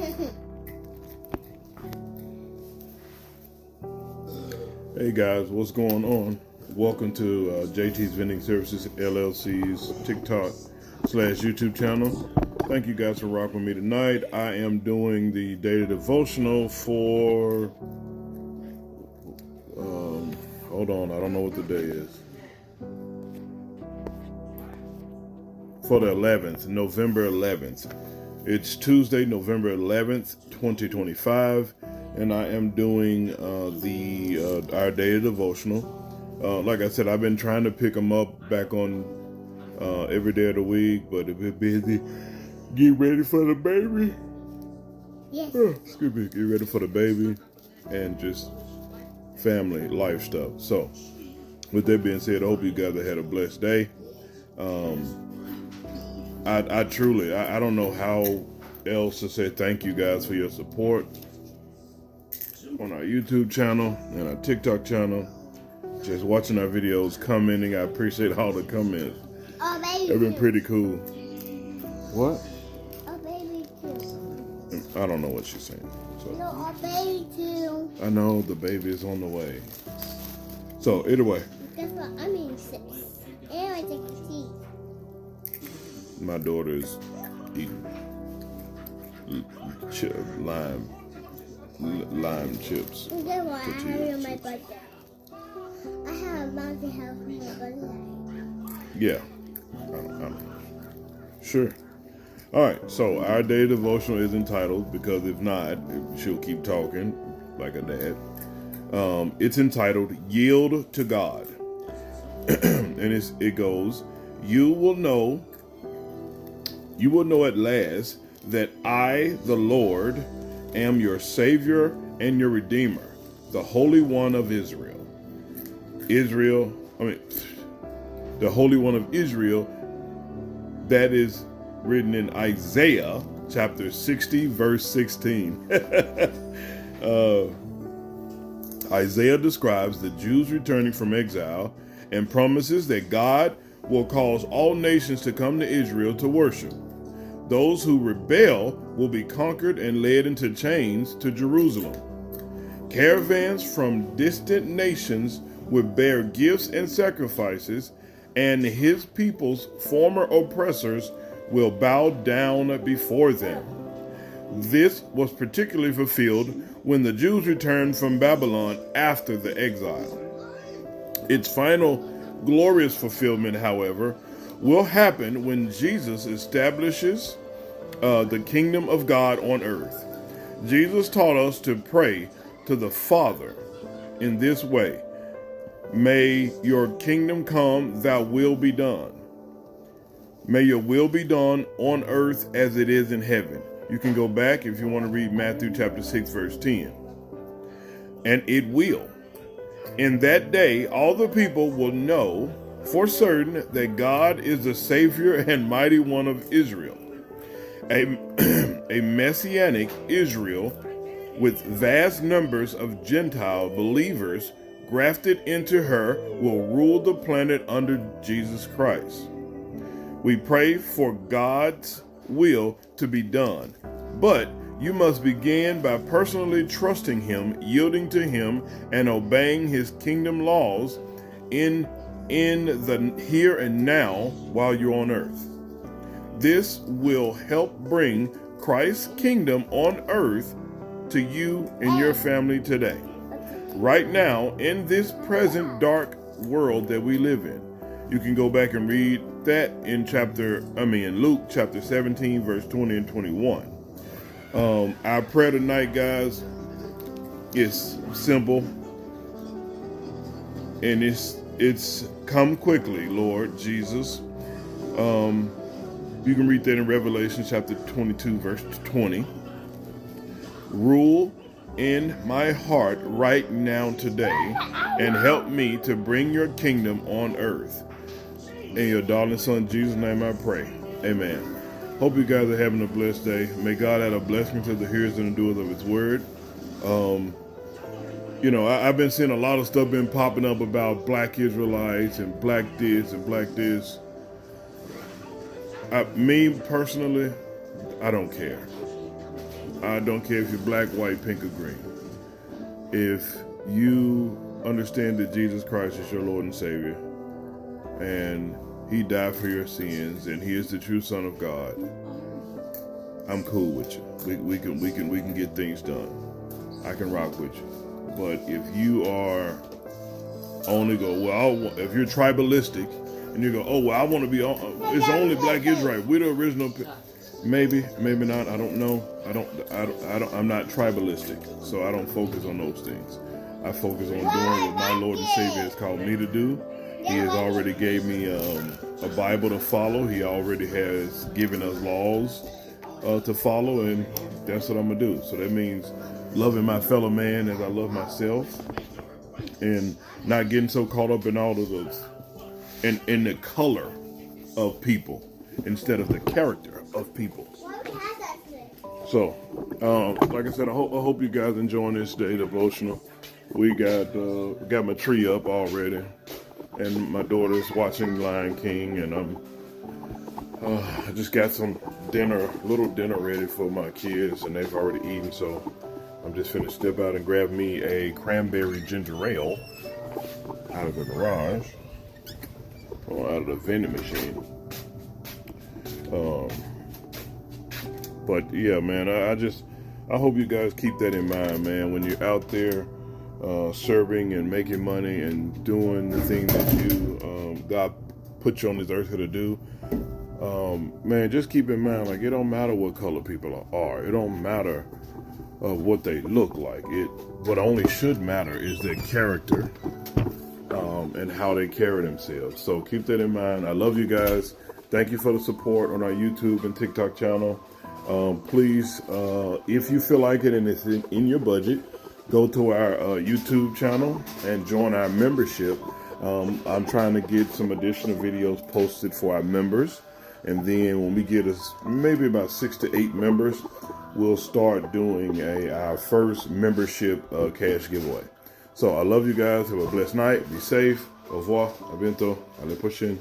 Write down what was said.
Hey guys, what's going on? Welcome to JT's Vending Services LLC's TikTok/YouTube channel. Thank you guys for rocking with me tonight. I am doing the daily devotional for, hold on, I don't know what the day is. For the 11th, November 11th. It's Tuesday, November 11th, 2025. And I am doing our daily devotional. Like I said, I've been trying to pick them up back on every day of the week, but I've been busy. Get ready for the baby. Yes. Excuse me. Get ready for the baby and just family life stuff. So, with that being said, I hope you guys have had a blessed day. I truly, I don't know how else to say thank you guys for your support on our YouTube channel and our TikTok channel. Just watching our videos, commenting. I appreciate all the comments. Oh, baby. They've been pretty cool. What? Oh, baby too. I don't know what she's saying. So. No, oh, baby too. I know the baby is on the way. So either way. Guess what? I'm eating 6. And I take the tea. My daughter is eating lime chips. Guess what? I have it on my birthday. I have a mountain house for my birthday. Yeah. I don't know. Sure. All right. So our daily devotional is entitled, because if not, she'll keep talking like a dad. It's entitled "Yield to God," and it goes, "You will know at last that I, the Lord, am your Savior and your Redeemer, the Holy One of Israel." The Holy One of Israel, that is written in Isaiah chapter 60, verse 16. Isaiah describes the Jews returning from exile and promises that God will cause all nations to come to Israel to worship. Those who rebel will be conquered and led into chains to Jerusalem. Caravans from distant nations will bear gifts and sacrifices, and his people's former oppressors will bow down before them. This was particularly fulfilled when the Jews returned from Babylon after the exile. Its final glorious fulfillment, however, will happen when Jesus establishes the kingdom of God on earth. Jesus taught us to pray to the Father in this way: "May your kingdom come, thy will be done." May your will be done on earth as it is in heaven. You can go back if you want to read Matthew chapter 6, verse 10. And it will. In that day, all the people will know for certain that God is the Savior and mighty one of Israel. A messianic Israel with vast numbers of Gentile believers grafted into her will rule the planet under Jesus Christ. We pray for God's will to be done, but you must begin by personally trusting Him, yielding to Him, and obeying His kingdom laws in the here and now while you're on earth. This will help bring Christ's kingdom on earth to you and your family today, right now, in this present dark world that we live in. You can go back and read that in Luke chapter 17, verse 20 and 21. Our prayer tonight, guys, is simple, and it's "Come quickly, Lord Jesus." You can read that in Revelation chapter 22, verse 20. "Rule in my heart right now today, and help me to bring your kingdom on earth. In your darling son Jesus' name I pray. Amen." Hope you guys are having a blessed day. May God add a blessing to the hearers and the doers of His word. I've been seeing a lot of stuff been popping up about black Israelites and black this and black this. Me personally, I don't care. I don't care if you're black, white, pink, or green. If you understand that Jesus Christ is your Lord and Savior, and He died for your sins, and He is the true Son of God, I'm cool with you. We can get things done. I can rock with you. But if you are only if you're tribalistic and you go, oh well, I want to be it's only black Israelite. We're the original. Maybe not. I don't know. I'm not tribalistic, so I don't focus on those things. I focus on doing what my Lord and Savior has called me to do. He has already gave me a Bible to follow. He already has given us laws to follow, and that's what I'm gonna do. So that means loving my fellow man as I love myself, and not getting so caught up in all of those, in the color of people instead of the character of people. So, like I said, I hope you guys enjoying this day devotional. We got my tree up already, and my daughter's watching Lion King, and I just got some little dinner ready for my kids, and they've already eaten. So I'm just finna step out and grab me a cranberry ginger ale out of the garage, or out of the vending machine. But yeah, man, I hope you guys keep that in mind, man, when you're out there serving and making money and doing the thing that God put you on this earth here to do. Man, just keep in mind, like, it don't matter what color people are. It don't matter what they look like. What only should matter is their character and how they carry themselves. So keep that in mind. I love you guys. Thank you for the support on our YouTube and TikTok channel. Please, if you feel like it and it's in your budget, go to our YouTube channel and join our membership. I'm trying to get some additional videos posted for our members. And then when we get maybe about 6 to 8 members, we'll start doing our first membership cash giveaway. So I love you guys. Have a blessed night. Be safe. Au revoir. A bientôt. Allez, prochaine.